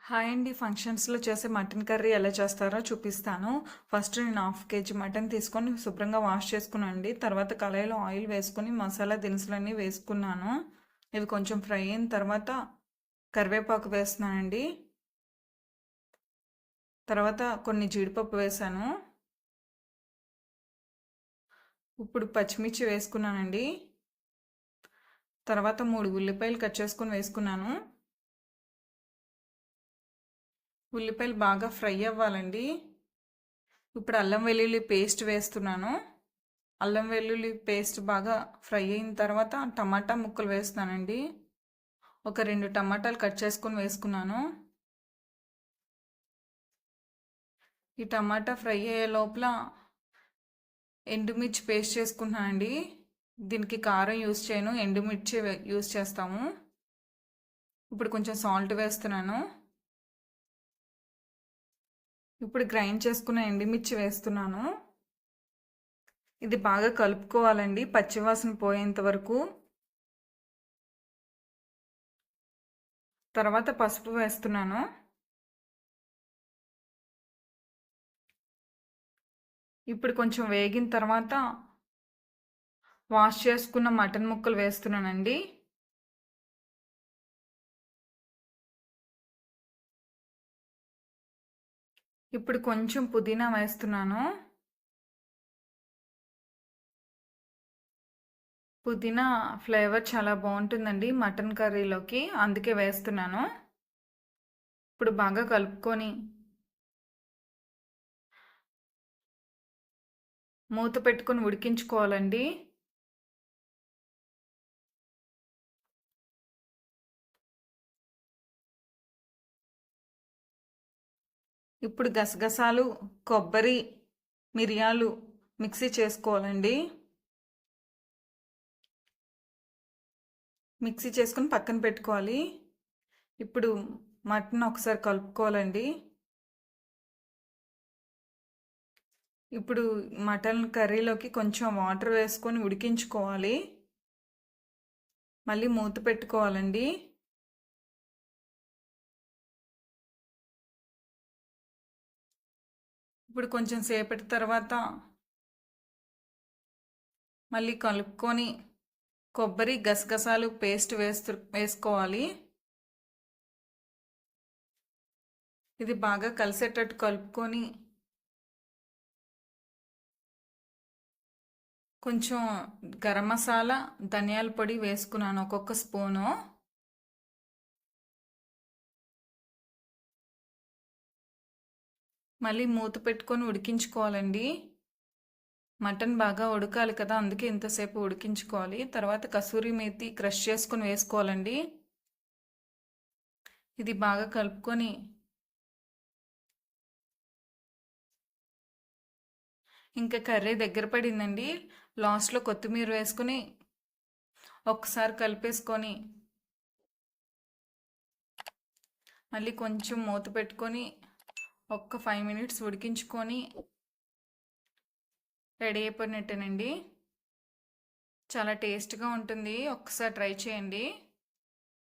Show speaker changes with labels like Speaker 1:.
Speaker 1: Hi అండి. ఫంక్షన్స్‌లో చేసే మటన్ కర్రీ ఎలా చేస్తారో చూపిస్తాను. ఫస్ట్ నేను హాఫ్ కేజీ మటన్ తీసుకొని శుభ్రంగా వాష్ చేసుకున్నానండి. తర్వాత కళాయిలో ఆయిల్ వేసుకొని మసాలా దినుసులన్నీ వేసుకున్నాను. ఇవి కొంచెం ఫ్రై అయిన తర్వాత కరివేపాకు వేస్తున్నానండి. తర్వాత కొన్ని జీడిపప్పు వేసాను. ఇప్పుడు పచ్చిమిర్చి వేసుకున్నానండి. తర్వాత 3 ఉల్లిపాయలు కట్ చేసుకొని వేసుకున్నాను. ఉల్లిపాయలు బాగా ఫ్రై అవ్వాలండి. ఇప్పుడు అల్లం వెల్లుల్లి పేస్ట్ వేస్తున్నాను. అల్లం వెల్లుల్లి పేస్ట్ బాగా ఫ్రై అయిన తర్వాత టమాటా ముక్కలు వేస్తున్నానండి. ఒక 2 టమాటాలు కట్ చేసుకొని వేసుకున్నాను. ఈ టమాటా ఫ్రై అయ్యే లోపల ఎండుమిర్చి పేస్ట్ చేసుకుంటున్నానండి. దీనికి కారం యూస్ చేయను, ఎండుమిర్చి యూస్ చేస్తాము. ఇప్పుడు కొంచెం సాల్ట్ వేస్తున్నాను. ఇప్పుడు గ్రైండ్ చేసుకున్న ఎండుమిర్చి వేస్తున్నాను. ఇది బాగా కలుపుకోవాలండి పచ్చివాసన పోయేంత వరకు. తర్వాత పసుపు వేస్తున్నాను. ఇప్పుడు కొంచెం వేగిన తర్వాత వాష్ చేసుకున్న మటన్ ముక్కలు వేస్తున్నానండి. ఇప్పుడు కొంచెం పుదీనా వేస్తున్నాను. పుదీనా ఫ్లేవర్ చాలా బాగుంటుందండి మటన్ కర్రీలోకి, అందుకే వేస్తున్నాను. ఇప్పుడు బాగా కలుపుకొని మూత పెట్టుకొని ఉడికించుకోవాలండి. ఇప్పుడు గసగసాలు, కొబ్బరి, మిరియాలు మిక్సీ చేసుకోవాలండి. మిక్సీ చేసుకొని పక్కన పెట్టుకోవాలి. ఇప్పుడు మటన్ ఒకసారి కలుపుకోవాలండి. ఇప్పుడు మటన్ కర్రీలోకి కొంచెం వాటర్ వేసుకొని ఉడికించుకోవాలి. మళ్ళీ మూత పెట్టుకోవాలండి. ఇప్పుడు కొంచెం సేపటి తర్వాత మళ్ళీ కలుపుకొని కొబ్బరి, గసగసాలు పేస్ట్ వేసుకోవాలి. ఇది బాగా కలిసేటట్టు కలుపుకొని కొంచెం గరం మసాలా, ధనియాల పొడి వేసుకున్నాను ఒక్కొక్క స్పూను. మళ్ళీ మూత పెట్టుకొని ఉడికించుకోవాలండి. మటన్ బాగా ఉడకాలి కదా, అందుకే ఇంతసేపు ఉడికించుకోవాలి. తర్వాత కసూరి మేతి క్రష్ చేసుకొని వేసుకోవాలండి. ఇది బాగా కలుపుకొని ఇంకా కర్రీ దగ్గర పడిందండి. లాస్ట్లో కొత్తిమీర వేసుకొని ఒకసారి కలిపేసుకొని మళ్ళీ కొంచెం మూత పెట్టుకొని ఒక్క 5 మినిట్స్ ఉడికించుకొని రెడీ అయిపోయినట్టేనండి. చాలా టేస్ట్గా ఉంటుంది, ఒక్కసారి ట్రై చేయండి.